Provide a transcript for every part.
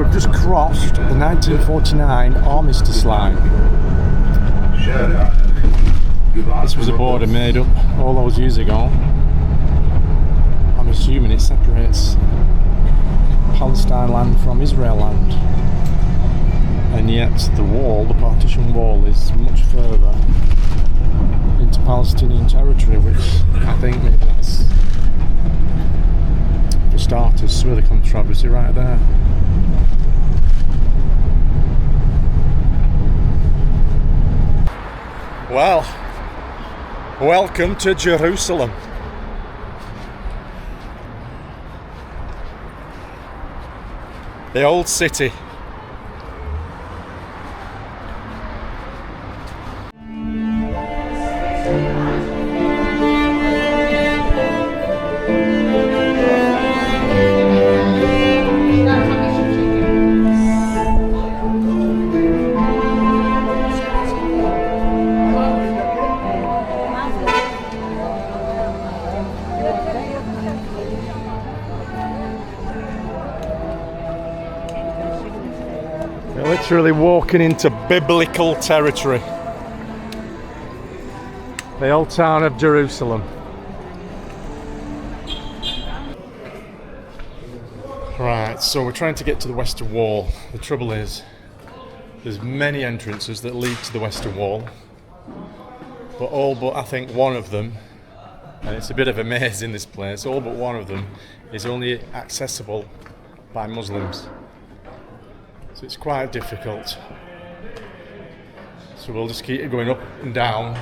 we've just crossed the 1949 armistice line. This was a border made up all those years ago. I'm assuming it separates Palestine land from Israel land. And yet the wall, the partition wall, is much further into Palestinian territory, which I think maybe that's, for starters, some of the controversy right there. Well, welcome to Jerusalem. The old city. Literally walking into biblical territory. The old town of Jerusalem. Right, so we're trying to get to the Western Wall. The trouble is, there's many entrances that lead to the Western Wall, but all but I think one of them, and it's a bit of a maze in this place, all but one of them is only accessible by Muslims. So it's quite difficult. So we'll just keep going up and down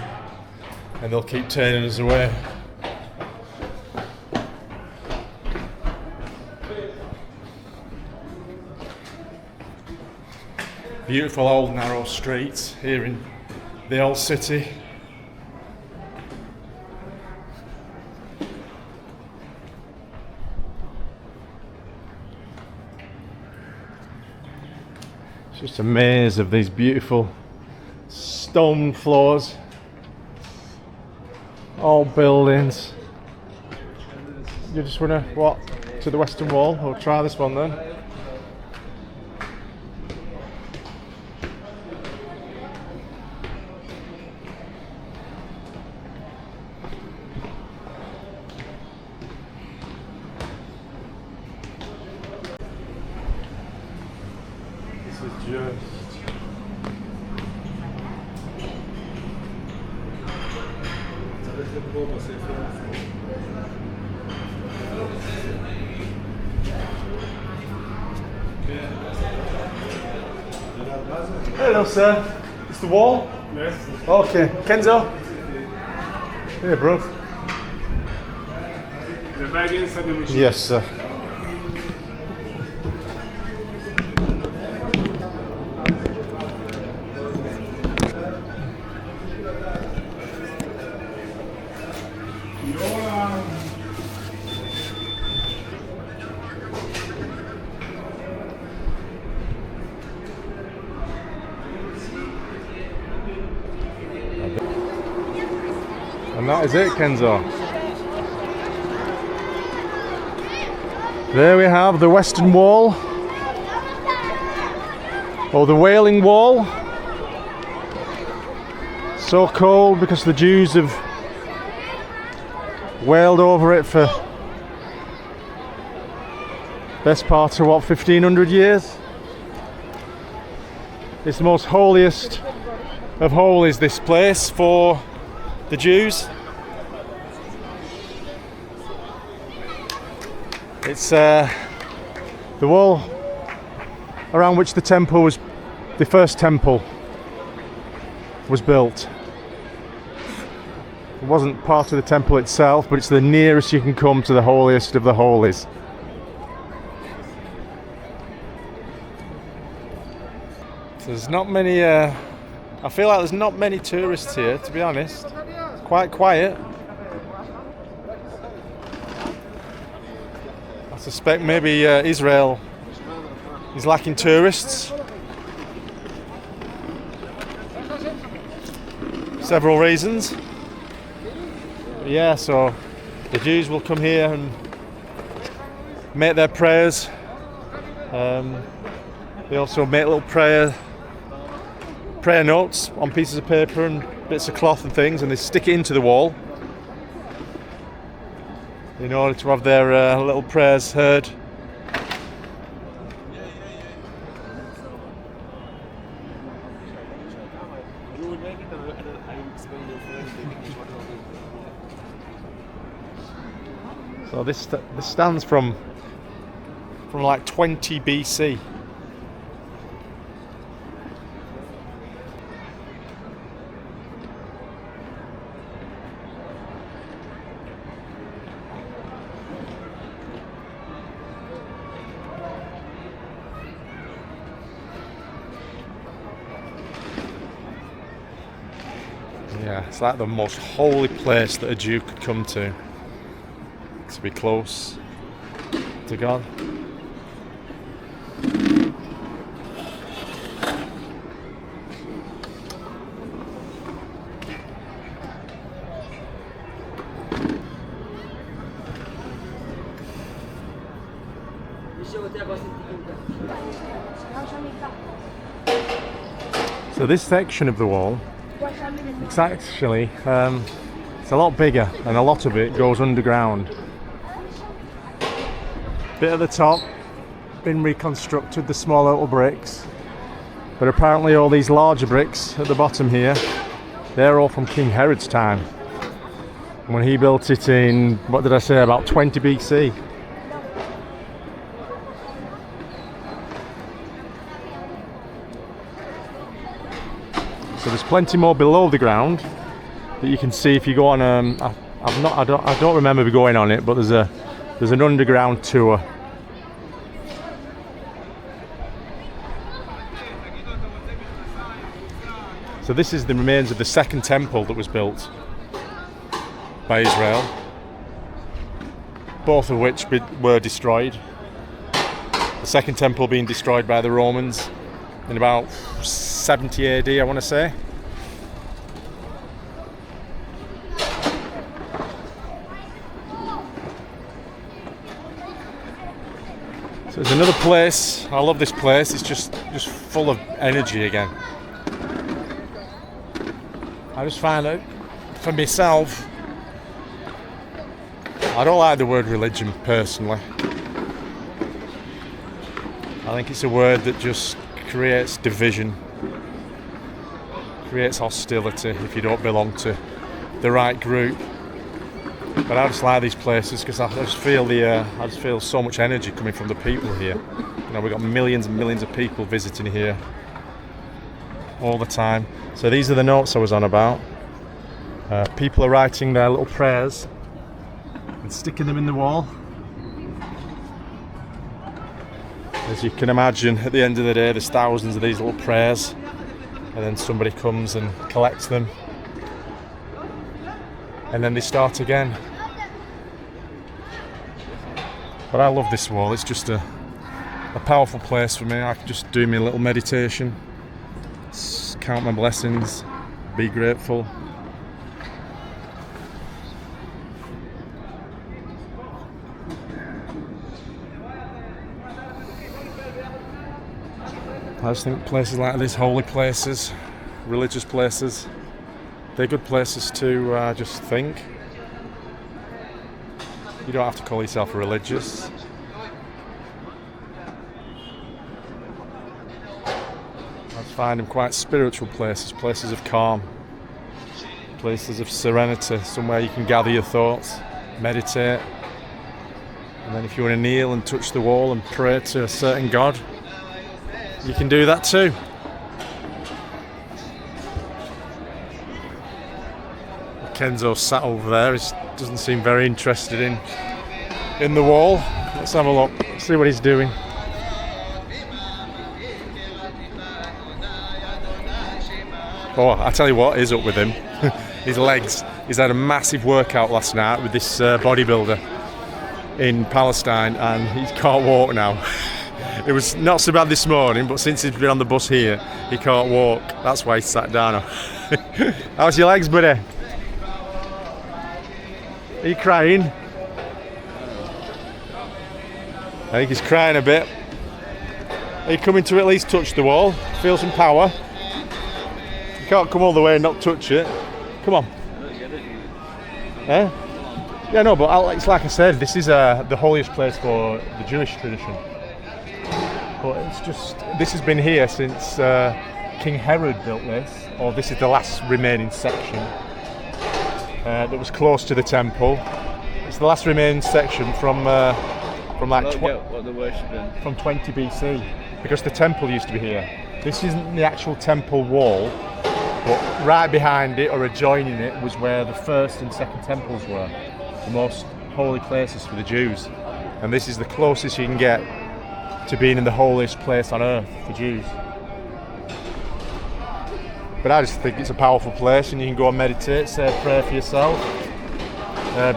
and they'll keep turning us away. Beautiful old narrow streets here in the old city. Just a maze of these beautiful stone floors, all buildings. You just want to walk to the Western Wall? We'll try this one then. Hello, sir. It's the wall? Yes. Okay. Kenzo? Here, bro. The bag inside the machine. Yes, sir. And that is it, Kenzo. There we have the Western Wall, or the Wailing Wall. So cold because the Jews have wailed over it for best part of what, 1500 years? It's the most holiest of holies, this place, for the Jews. It's the wall around which the temple was, the first temple was built. It wasn't part of the temple itself, but it's the nearest you can come to the holiest of the holies. So there's not many, I feel like there's not many tourists here, to be honest. It's quite quiet. I suspect maybe Israel is lacking tourists. Several reasons. Yeah, so the Jews will come here and make their prayers, They also make little prayer notes on pieces of paper and bits of cloth and things, and they stick it into the wall in order to have their little prayers heard. So this stands from like 20 BC. Yeah, it's like the most holy place that a Jew could come to be close to God. So this section of the wall, it's actually it's a lot bigger, and a lot of it goes underground. Bit at the top, been reconstructed, the small little bricks, but apparently all these larger bricks at the bottom here, they're all from King Herod's time, when he built it in, what did I say, about 20 BC. So there's plenty more below the ground that you can see if you go on. I don't remember going on it, but there's an underground tour. So this is the remains of the second temple that was built by Israel, both of which were destroyed. The second temple being destroyed by the Romans in about 70 AD, I want to say. So there's another place. I love this place. It's just full of energy again. I just find it, for myself, I don't like the word religion personally. I think it's a word that just creates division, creates hostility if you don't belong to the right group. But I just like these places because I just feel so much energy coming from the people here. You know, we've got millions and millions of people visiting here all the time. So these are the notes I was on about. People are writing their little prayers and sticking them in the wall. As you can imagine, at the end of the day, there's thousands of these little prayers, and then somebody comes and collects them, and then they start again. But I love this wall. It's just a powerful place for me. I can just do me a little meditation, count my blessings, be grateful. I just think places like this, holy places, religious places, they're good places to just think. You don't have to call yourself religious. I just find them quite spiritual places, places of calm, places of serenity, somewhere you can gather your thoughts, meditate, and then if you want to kneel and touch the wall and pray to a certain God, you can do that too. Kenzo sat over there. He doesn't seem very interested in the wall. Let's have a look, see what he's doing. Oh, I tell you what is up with him. His legs. He's had a massive workout last night with this bodybuilder in Palestine, and he can't walk now. It was not so bad this morning, but since he's been on the bus here, he can't walk. That's why he sat down. How's your legs, buddy? Are you crying? I think he's crying a bit. Are you coming to at least touch the wall? Feel some power? You can't come all the way and not touch it. Come on. Eh? Yeah, no, but it's like I said, this is the holiest place for the Jewish tradition. But it's just, this has been here since King Herod built this, or this is the last remaining section that was close to the temple. It's the last remaining section from like from 20 BC, because the temple used to be here. This isn't the actual temple wall, but right behind it or adjoining it was where the first and second temples were, the most holy places for the Jews. And this is the closest you can get to being in the holiest place on earth for Jews. But I just think it's a powerful place, and you can go and meditate, say a prayer for yourself,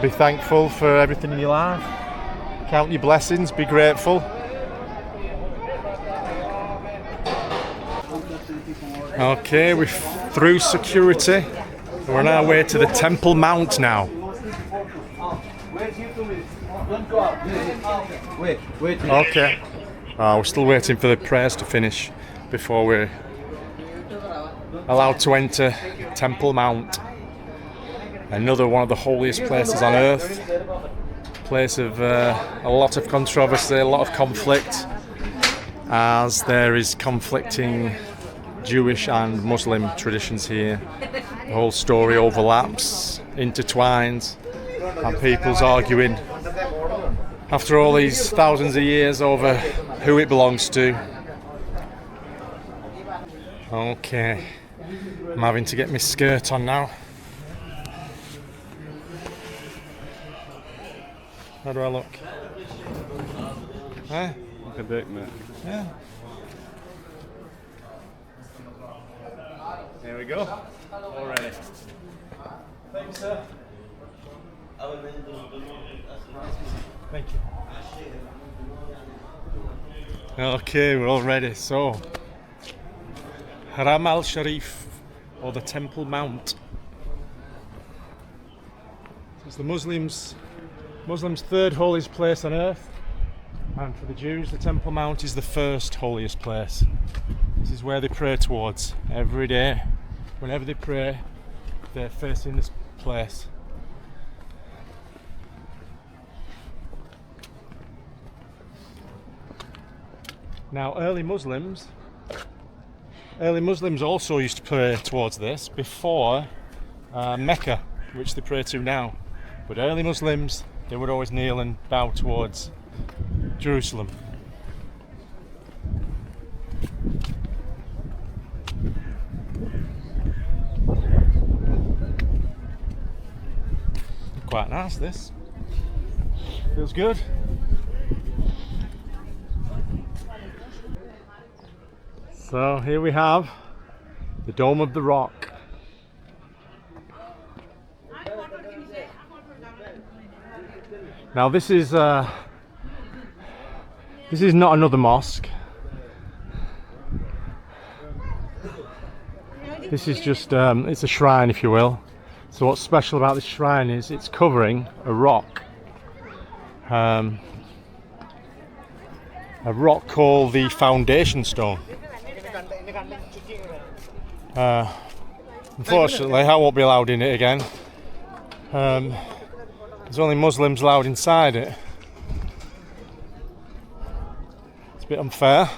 be thankful for everything in your life, count your blessings, be grateful. Okay, we're through security. We're on our way to the Temple Mount now. Okay. We're still waiting for the prayers to finish before we're allowed to enter Temple Mount. Another one of the holiest places on earth. Place of a lot of controversy, a lot of conflict, as there is conflicting Jewish and Muslim traditions here. The whole story overlaps, intertwines, and people's arguing after all these thousands of years over who it belongs to. Okay, I'm having to get my skirt on now. How do I look? Huh? Look a dick, mate. Yeah. There we go. All ready. Thanks, sir. Thank you. Okay, we're all ready. So, Haram al-Sharif, or the Temple Mount. It's the Muslims' third holiest place on earth, and for the Jews, the Temple Mount is the first holiest place. This is where they pray towards every day. Whenever they pray, they're facing this place. Now, early Muslims also used to pray towards this before Mecca, which they pray to now. But early Muslims, they would always kneel and bow towards Jerusalem. Quite nice, this. Feels good. So here we have the Dome of the Rock. Now this is not another mosque. This is just it's a shrine, if you will. So what's special about this shrine is it's covering a rock. A rock called the Foundation Stone. Unfortunately, I won't be allowed in it again. There's only Muslims allowed inside it. It's a bit unfair,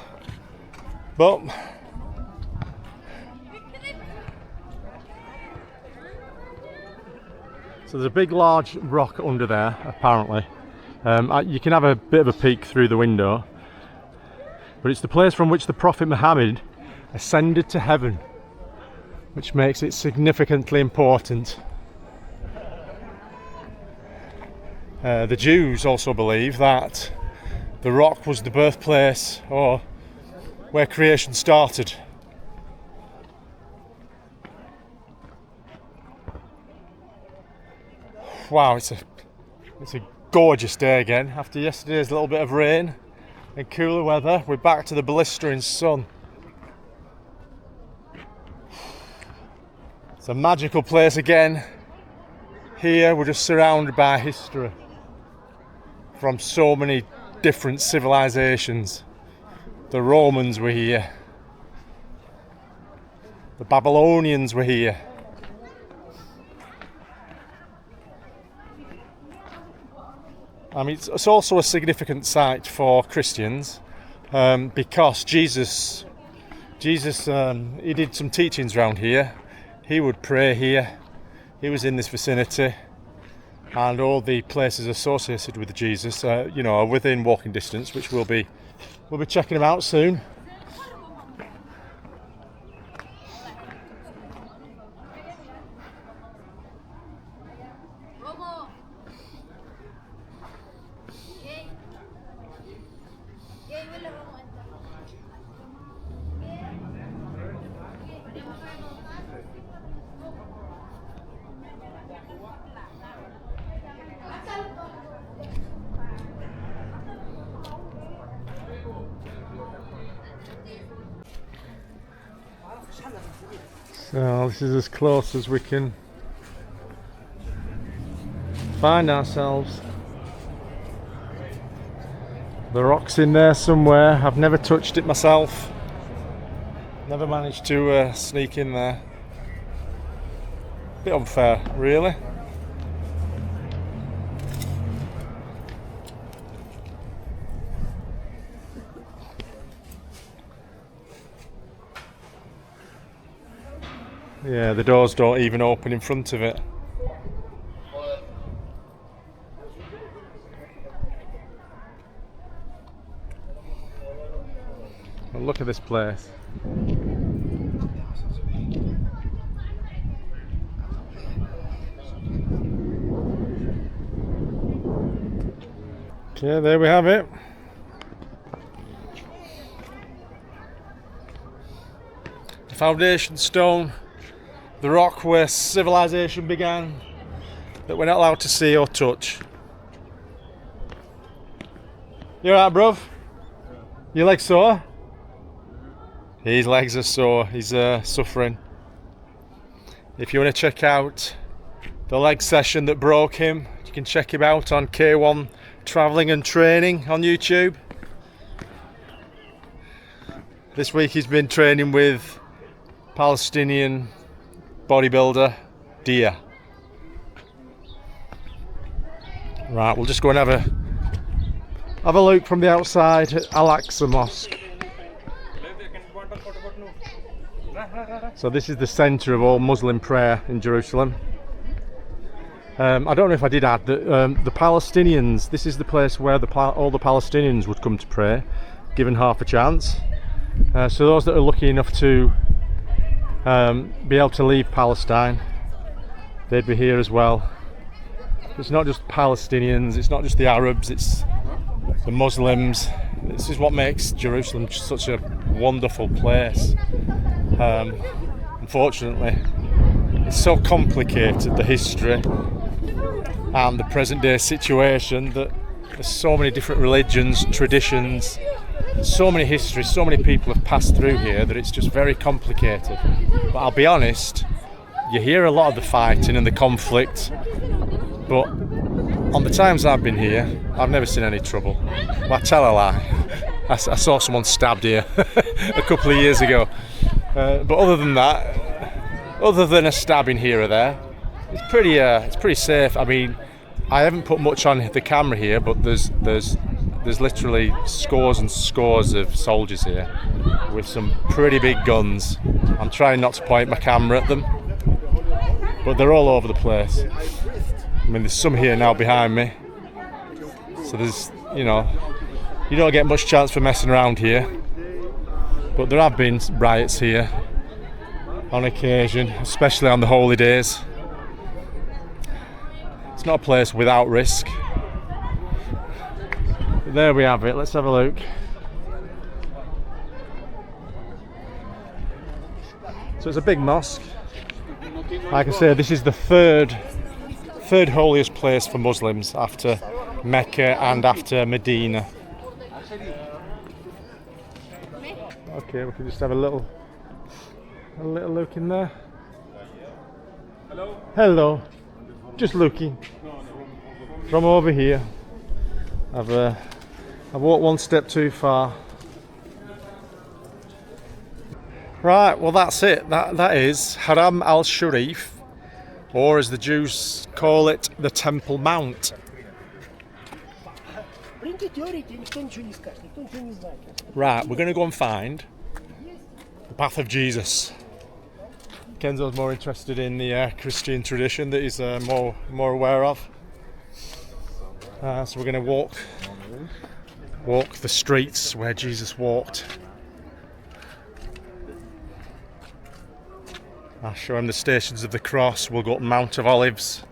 but so there's a big large rock under there, apparently. You can have a bit of a peek through the window, but it's the place from which the Prophet Muhammad ascended to heaven, which makes it significantly important. The Jews also believe that the rock was the birthplace, or where creation started. Wow, it's a gorgeous day again. After yesterday's little bit of rain and cooler weather, we're back to the blistering sun. It's a magical place again. Here we're just surrounded by history from so many different civilizations. The Romans were here. The Babylonians were here. I mean, it's also a significant site for Christians because Jesus, he did some teachings around here. He would pray here. He was in this vicinity, and all the places associated with Jesus, are within walking distance, which we'll be checking them out soon. So this is as close as we can find ourselves. The rock's in there somewhere. I've never touched it myself. Never managed to sneak in there. Bit unfair, really. Yeah, the doors don't even open in front of it. Well, look at this place. Okay, there we have it. The foundation stone, the rock where civilization began, that we're not allowed to see or touch. You alright, bruv? Your legs sore? His legs are sore, he's suffering. If you want to check out the leg session that broke him, you can check him out on K1 Travelling and Training on YouTube. This week he's been training with Palestinian bodybuilder Dia. Right, we'll just go and have a look from the outside at Al-Aqsa Mosque. So this is the centre of all Muslim prayer in Jerusalem. I don't know if I did add that the Palestinians, this is the place where all the Palestinians would come to pray, given half a chance. So those that are lucky enough to be able to leave Palestine, they'd be here as well. It's not just Palestinians, it's not just the Arabs, it's the Muslims. This is what makes Jerusalem such a wonderful place. Unfortunately, it's so complicated, the history and the present day situation, that there's so many different religions, traditions, so many histories, so many people have passed through here that it's just very complicated. But I'll be honest, you hear a lot of the fighting and the conflict, but on the times I've been here, I've never seen any trouble. Well, I tell a lie. I saw someone stabbed here a couple of years ago. But other than that, other than a stabbing here or there, it's pretty safe. I mean, I haven't put much on the camera here, but there's literally scores and scores of soldiers here with some pretty big guns. I'm trying not to point my camera at them, but they're all over the place. I mean, there's some here now behind me, so there's, you don't get much chance for messing around here, but there have been riots here on occasion, especially on the holy days. It's not a place without risk. But there we have it, let's have a look. So it's a big mosque. Like I say, this is the third holiest place for Muslims after Mecca and after Medina. Okay, we can just have a little look in there. Hello. Just looking from over here. I've walked one step too far. Right, well that's it. That is Haram al-Sharif, or as the Jews call it, the Temple Mount. Right, we're going to go and find the Path of Jesus. Kenzo's more interested in the Christian tradition that he's more aware of. So we're going to walk the streets where Jesus walked. I'll show him the Stations of the Cross. We'll go up Mount of Olives.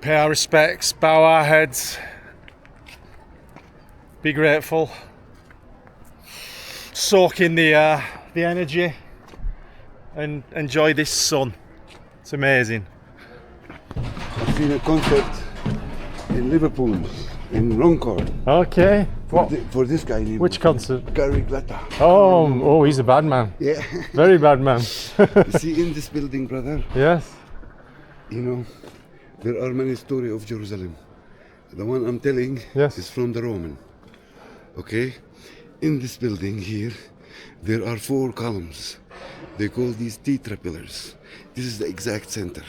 Pay our respects, bow our heads, be grateful, soak in the energy, and enjoy this sun. It's amazing. I've seen a concert in Liverpool, in Roncourt. Okay. For this guy named Which concert? Gary Glatter. Oh, he's a bad man. Yeah. Very bad man. You see, in this building, brother, Yes. you know, there are many stories of Jerusalem. The one I'm telling is from the Roman. Okay? In this building here, there are 4 columns. They call these tetra pillars. This is the exact center.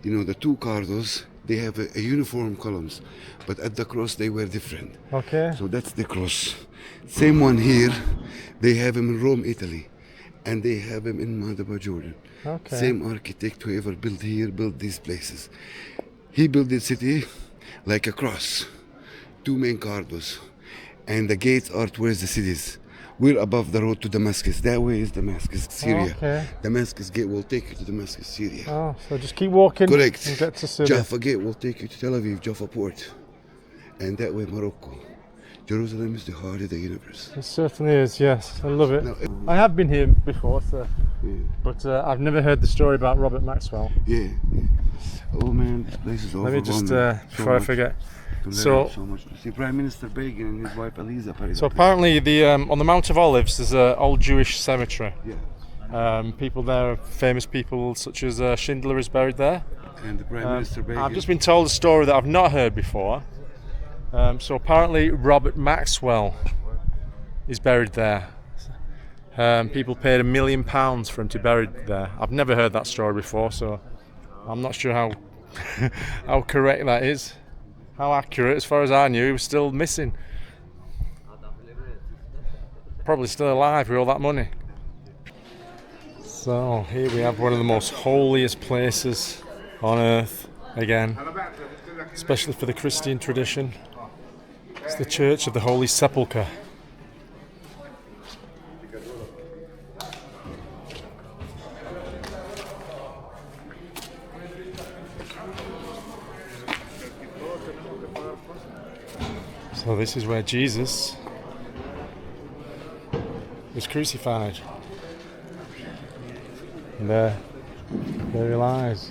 You know, the 2 cardos, they have a uniform columns, but at the cross they were different. Okay. So that's the cross. Same one here, they have him in Rome, Italy, and they have him in Madaba, Jordan. Okay. Same architect whoever built here, built these places. He built the city like a cross, 2 main cardos, and the gates are towards the cities. We're above the road to Damascus. That way is Damascus, Syria. Okay. Damascus gate will take you to Damascus, Syria. Oh, so just keep walking. Correct. And get to Syria. Jaffa gate will take you to Tel Aviv, Jaffa port. And that way Morocco. Jerusalem is the heart of the universe. It certainly is, yes. I love it. Now, I have been here before, sir, yeah. but I've never heard the story about Robert Maxwell. Yeah. Oh man, this place is Let me just, overwhelming. before I forget. So much to see. Prime Minister Begin and his wife Eliza. So apparently on the Mount of Olives there's an old Jewish cemetery. Yeah. People there, famous people such as Schindler is buried there. And the Prime Minister Begin. I've just been told a story that I've not heard before. So apparently Robert Maxwell is buried there. People paid £1 million for him to be buried there. I've never heard that story before, so I'm not sure how how correct that is. How accurate, as far as I knew, he was still missing. Probably still alive with all that money. So here we have one of the most holiest places on earth again, especially for the Christian tradition. It's the Church of the Holy Sepulchre. So this is where Jesus was crucified. And there he lies.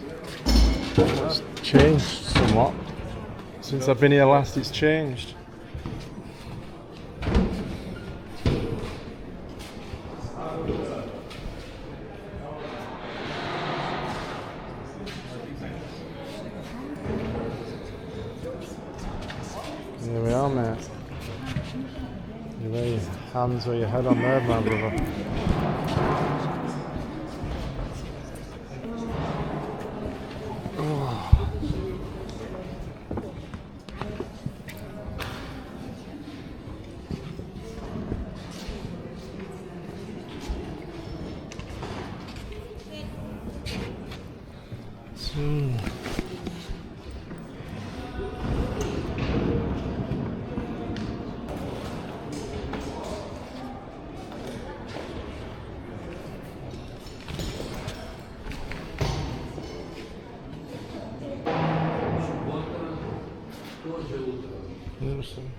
It's changed somewhat. Since I've been here last, it's changed. Here we are, mate. You lay your hands or your head on there, my brother. Interesting.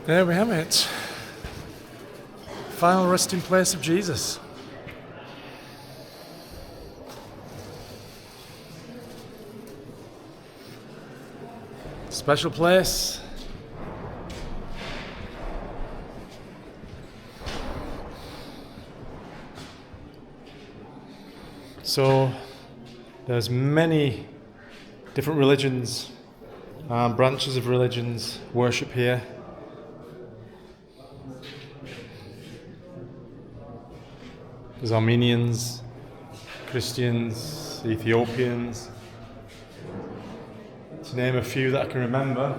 There we have it. Final resting place of Jesus. Special place. So there's many different religions, branches of religions worship here. There's Armenians, Christians, Ethiopians, to name a few that I can remember.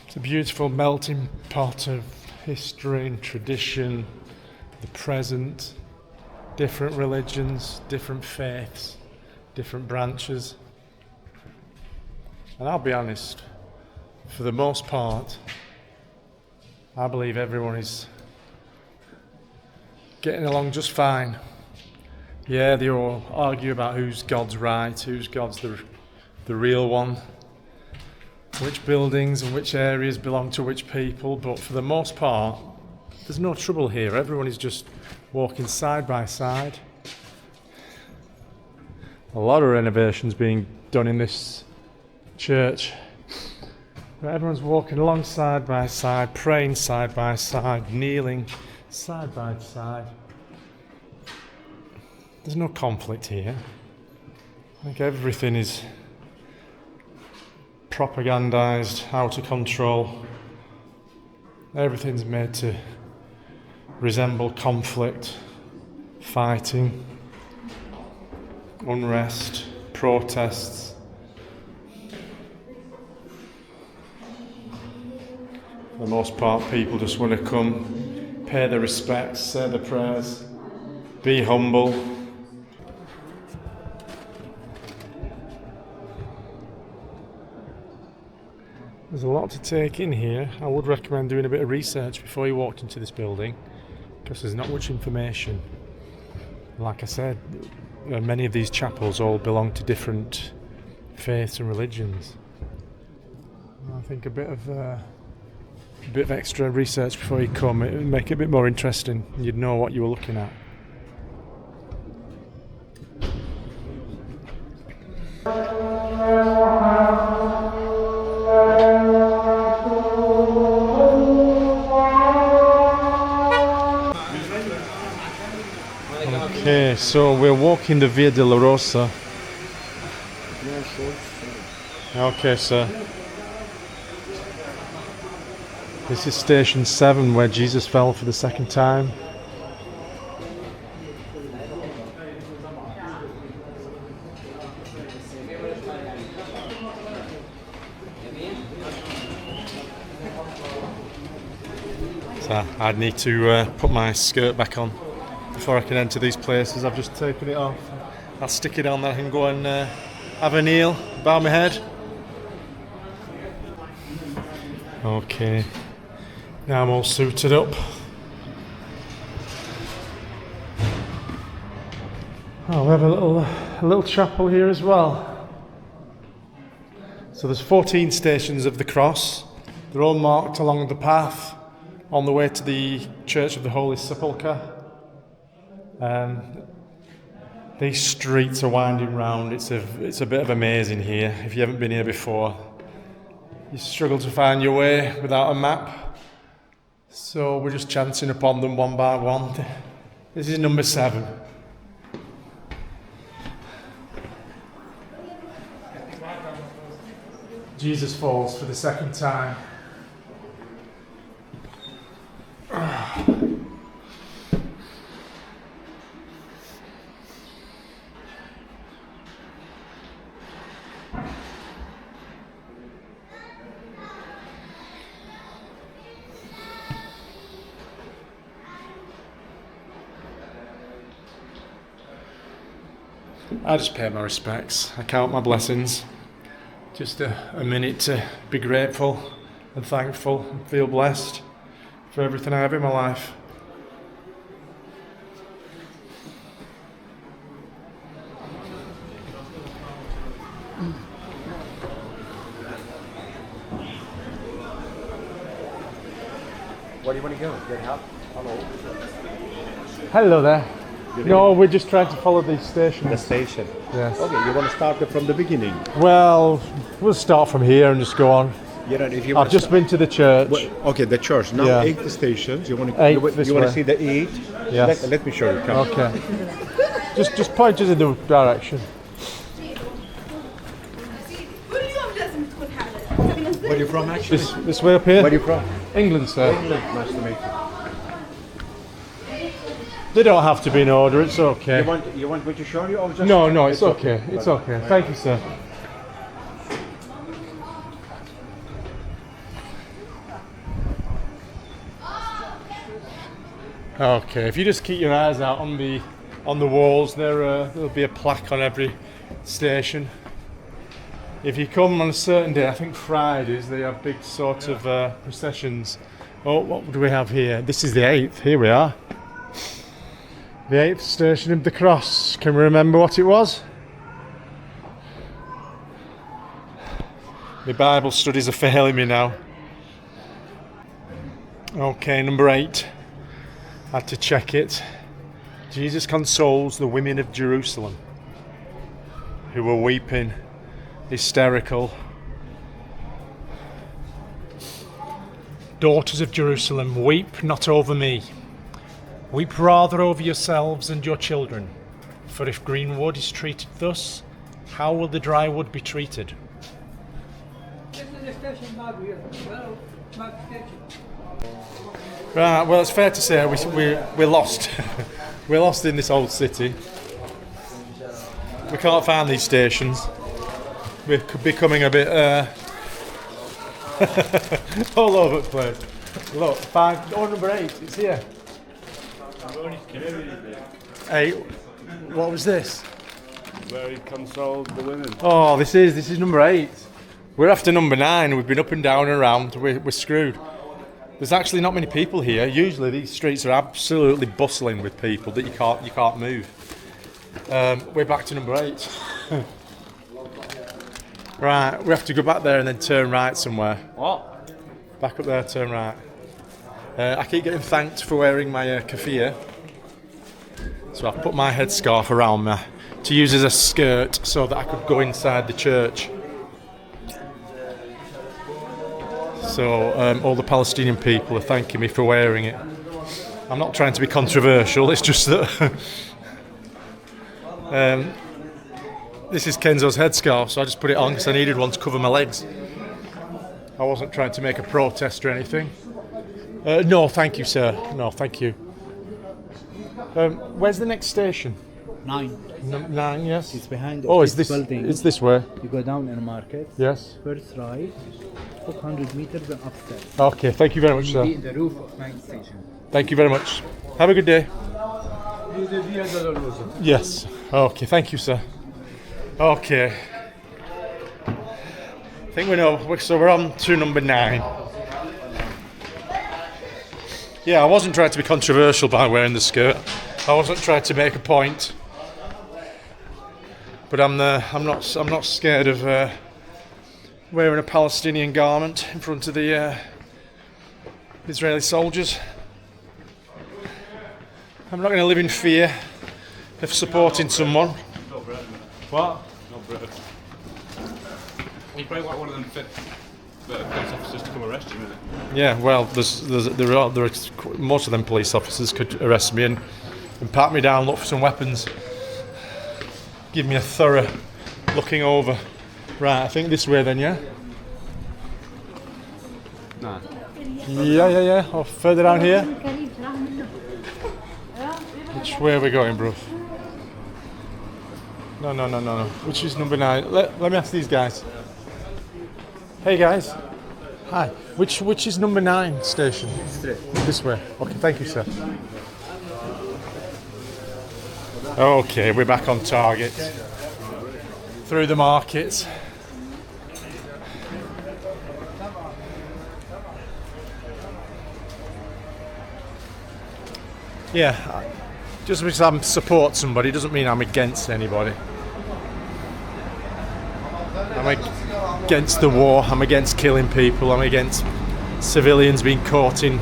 It's a beautiful melting pot of history and tradition, the present, different religions, different faiths, different branches. And I'll be honest, for the most part, I believe everyone is getting along just fine. Yeah, they all argue about who's God's right, who's God's the real one, which buildings and which areas belong to which people, but for the most part, there's no trouble here. Everyone is just walking side by side. A lot of renovations being done in this church. But everyone's walking along side by side, praying side by side, kneeling side by side. There's no conflict here. I think everything is propagandized, out of control. Everything's made to resemble conflict, fighting, unrest, protests. For the most part, people just want to come, pay their respects, say their prayers, be humble. There's a lot to take in here. I would recommend doing a bit of research before you walked into this building, because there's not much information. Like I said, many of these chapels all belong to different faiths and religions. I think a bit of extra research before you come, it would make it a bit more interesting, and you'd know what you were looking at. Okay, so we're walking the Via Dolorosa. Okay, sir. This is station 7 where Jesus fell for the second time. So I'd need to put my skirt back on before I can enter these places. I've just taken it off. I'll stick it on there and go and have a kneel, bow my head. Okay, now I'm all suited up. Oh, we have a little chapel here as well. So there's 14 stations of the cross. They're all marked along the path on the way to the Church of the Holy Sepulchre. These streets are winding round. It's a bit of a maze in here. If you haven't been here before, you struggle to find your way without a map. So we're just chancing upon them one by one. This is number 7. Jesus falls for the second time. I just pay my respects. I count my blessings. Just a minute to be grateful and thankful and feel blessed for everything I have in my life. Where do you want to go? Get help? Hello. Hello there. No, we're just trying to follow the station. The station. Yes. Okay, you want to start from the beginning? Well, we'll start from here and just go on. You know, if you I've just been to the church. Well, okay, the church. Now Yeah. 8 stations. You want to? Eight You this want way. to see the 8? Yes. Let me show you. Come. Okay. Just point us in the direction. Where are you from, actually? This way up here? Where are you from? England, sir. England. Nice to meet you. They don't have to be in order, it's okay. You want me to show you, or just? No, it's okay. It's okay. Thank you, sir. Okay, if you just keep your eyes out on the walls, there'll be a plaque on every station. If you come on a certain day, I think Fridays, they have big sort of processions. Oh, what do we have here? This is the 8th. Here we are. The 8th station of the cross. Can we remember what it was? My Bible studies are failing me now. Okay, number 8. Had to check it. Jesus consoles the women of Jerusalem who were weeping, hysterical. Daughters of Jerusalem, weep not over me. Weep rather over yourselves and your children. For if green wood is treated thus, how will the dry wood be treated? Right, well, it's fair to say we're lost. We're lost in this old city. We can't find these stations. We're becoming a bit all over the place. Look, number 8, it's here. 8. What was this? Where he consoled the women. Oh, this is number 8. We're after number 9. We've been up and down and around. We're screwed. There's actually not many people here. Usually these streets are absolutely bustling with people that you can't move. We're back to number 8. Right, we have to go back there and then turn right somewhere. What? Back up there, turn right. I keep getting thanked for wearing my keffiyeh. So I've put my headscarf around me to use as a skirt so that I could go inside the church. So all the Palestinian people are thanking me for wearing it. I'm not trying to be controversial, it's just that this is Kenzo's headscarf, so I just put it on because I needed one to cover my legs. I wasn't trying to make a protest or anything. No, thank you, sir. No, thank you. Where's the next station? 9. 9, yes. It's behind is this this building. It's this way? You go down in the market. Yes. First right, 400 meters and upstairs. Okay, thank you very much, Be sir. in the roof of 9 station. Thank you very much. Have a good day. The Via Dolorosa. Yes. Okay, thank you, sir. Okay. I think we know. So we're on to number 9. Yeah, I wasn't trying to be controversial by wearing the skirt. I wasn't trying to make a point. But I'm not scared of wearing a Palestinian garment in front of the Israeli soldiers. I'm not going to live in fear of supporting someone. What? No British. You probably want one of them police officers to come arrest you, innit? Yeah, well, there are most of them police officers could arrest me and pat me down, look for some weapons, give me a thorough looking over. Right, I think this way then, yeah? Nah. Yeah. Or further down here? Which way are we going, bro? No. Which is number 9? Let me ask these guys. Hey guys. Hi. Which is number 9 station? This way. Okay, thank you, sir. Okay, we're back on target. Through the markets. Yeah, just because I support somebody doesn't mean I'm against anybody. I'm against the war, I'm against killing people, I'm against civilians being caught in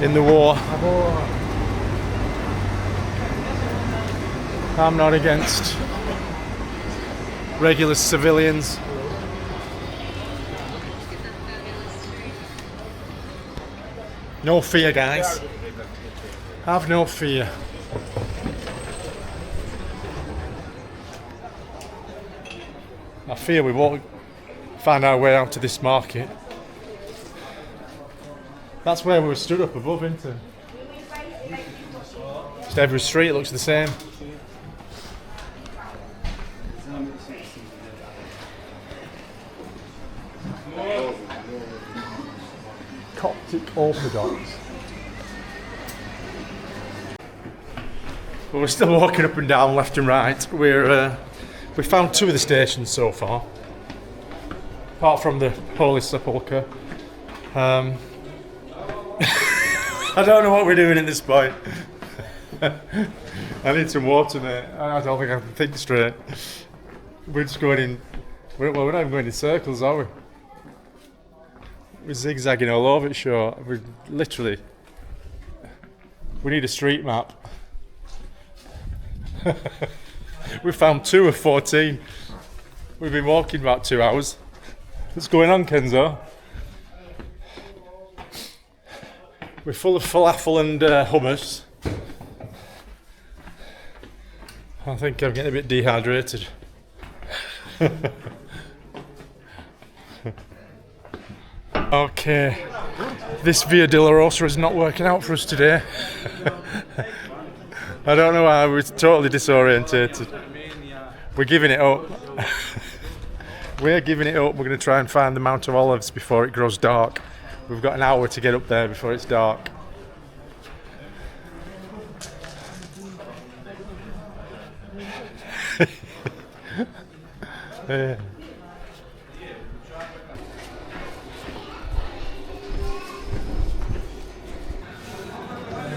the war. I'm not against regular civilians. No fear, guys. Have no fear. I fear we won't find our way out to this market. That's where we were stood up above, isn't it? Just every street looks the same. Coptic Orthodox. But we're still walking up and down, left and right. We found 2 of the stations so far, apart from the Holy Sepulchre. I don't know what we're doing at this point. I need some water, mate. I don't think I can think straight. We're just going in. We're not even going in circles, are we? We're zigzagging all over it, sure. We're literally. We need a street map. We found 2 of 14. We've been walking about 2 hours. What's going on, Kenzo? We're full of falafel and hummus. I think I'm getting a bit dehydrated. Okay, this Via Dolorosa is not working out for us today. I don't know why, we're totally disorientated. We're giving it up. We're giving it up. We're going to try and find the Mount of Olives before it grows dark. We've got an hour to get up there before it's dark. Yeah.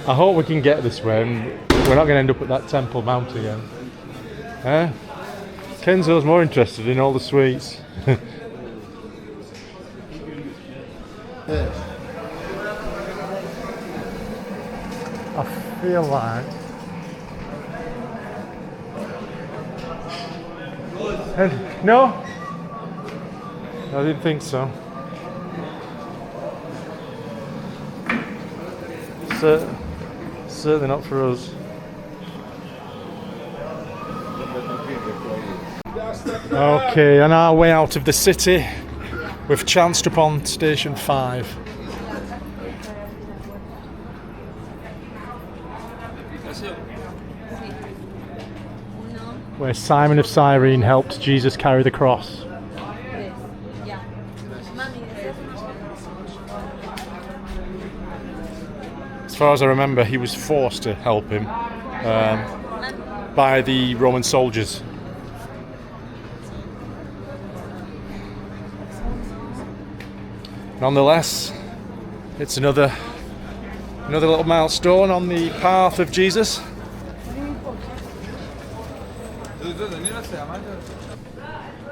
I hope we can get this way and we're not going to end up at that Temple Mount again. Kenzo's more interested in all the sweets. I feel like no, I didn't think so. Certainly not for us. Okay, on our way out of the city, we've chanced upon Station 5. Where Simon of Cyrene helped Jesus carry the cross. As far as I remember, he was forced to help him by the Roman soldiers. Nonetheless, it's another little milestone on the path of Jesus.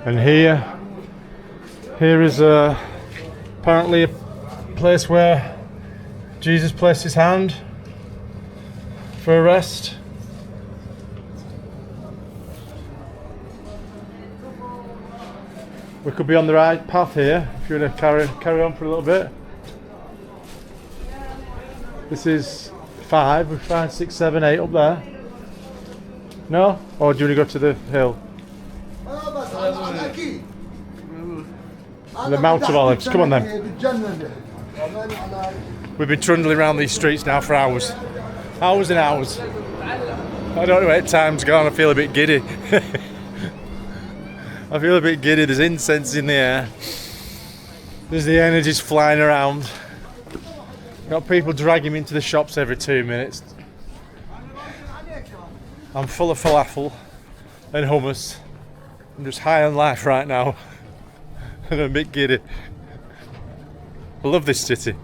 And here is apparently a place where Jesus placed his hand for a rest. We could be on the right path here if you want to carry on for a little bit. This is 5, we're 5, 6, 7, 8 up there. No? Or do you want to go to the hill? The Mount of Olives. Come on then. We've been trundling around these streets now for hours. Hours and hours. I don't know where time's gone, I feel a bit giddy. I feel a bit giddy, there's incense in the air. There's the energies flying around. Got people dragging me into the shops every 2 minutes. I'm full of falafel and hummus. I'm just high on life right now. And I'm a bit giddy. I love this city.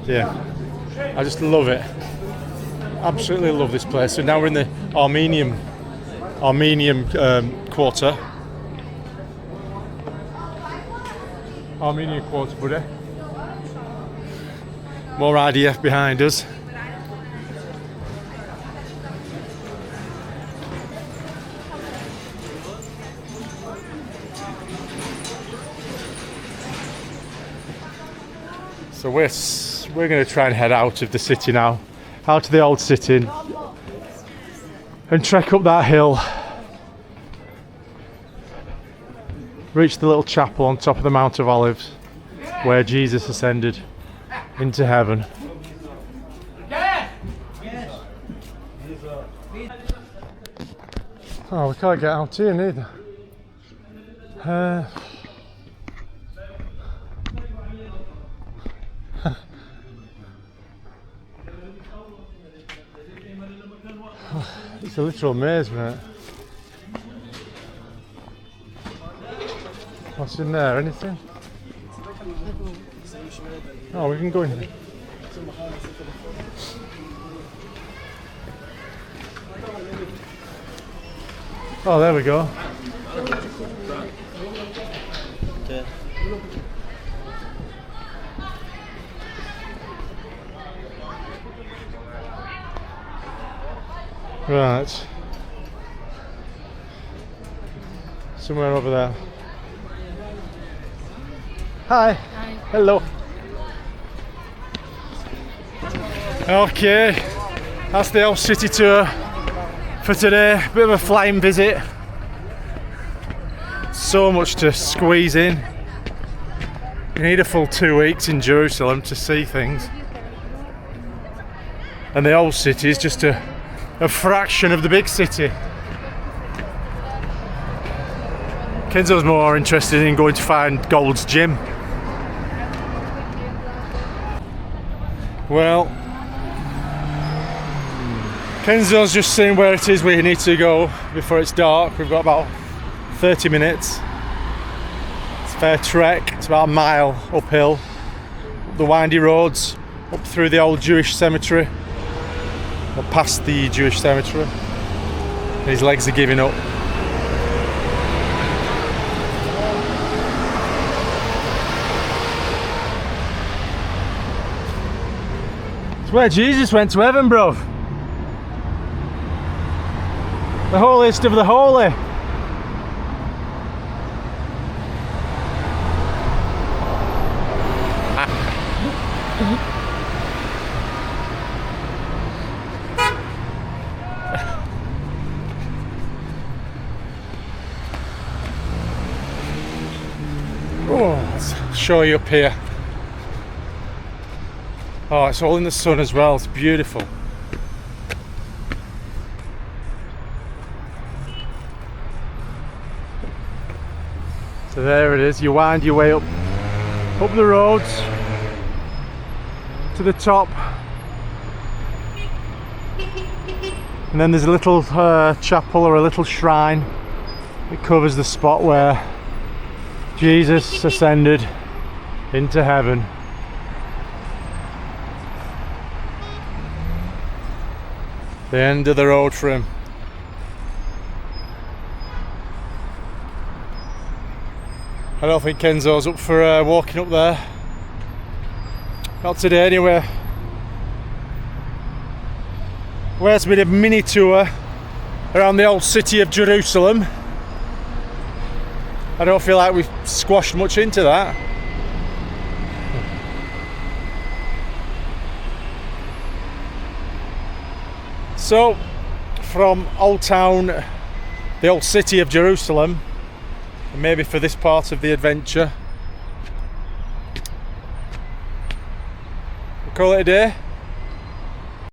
Yeah, I just love it. Absolutely love this place. So now we're in the Armenian quarter. Armenian quarter, buddy. More IDF behind us. So we're going to try and head out of the city now, out to the old city, and trek up that hill. Reach the little chapel on top of the Mount of Olives, where Jesus ascended into heaven. Oh, we can't get out here neither. It's a literal maze, mate. What's in there? Anything? Oh, we can go in here. Oh, there we go. Right. Somewhere over there. Hi. Hi. Hello. Okay, that's the old city tour for today. Bit of a flying visit. So much to squeeze in. You need a full 2 weeks in Jerusalem to see things. And the old city is just a fraction of the big city. Kenzo's more interested in going to find Gold's Gym. Well, Kenzo's just seeing where it is we need to go before it's dark. We've got about 30 minutes. It's a fair trek. It's about a mile uphill, up the windy roads, up through the old Jewish cemetery, or past the Jewish cemetery. And his legs are giving up. It's where Jesus went to heaven, bro. The holiest of the holy. Oh, let's show you up here. Oh, it's all in the sun as well. It's beautiful. So there it is. You wind your way up the roads to the top, and then there's a little chapel or a little shrine that covers the spot where Jesus ascended into heaven. The end of the road for him. I don't think Kenzo's up for walking up there. Not today anyway. Where's been a mini tour around the old city of Jerusalem. I don't feel like we've squashed much into that. So, from Old Town, the old city of Jerusalem, and maybe for this part of the adventure, we'll call it a day.